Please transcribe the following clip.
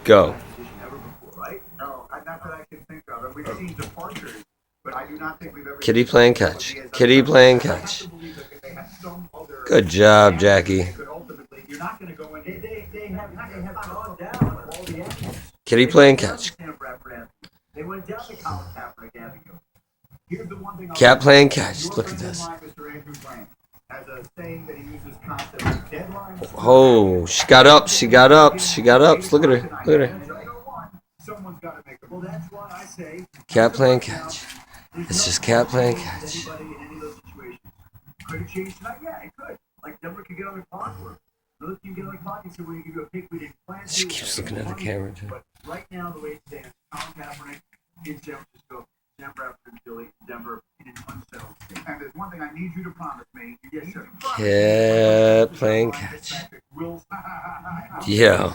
Go. Kitty playing catch. Kitty playing catch. Good job, Jackie. Kitty playing catch. Cat playing catch. Look at this. Oh, she got up. She got up. She got up. Look at her. Look at her. Cat playing catch. It's just cat playing catch. She keeps looking at the camera too. Cat playing catch. Yeah.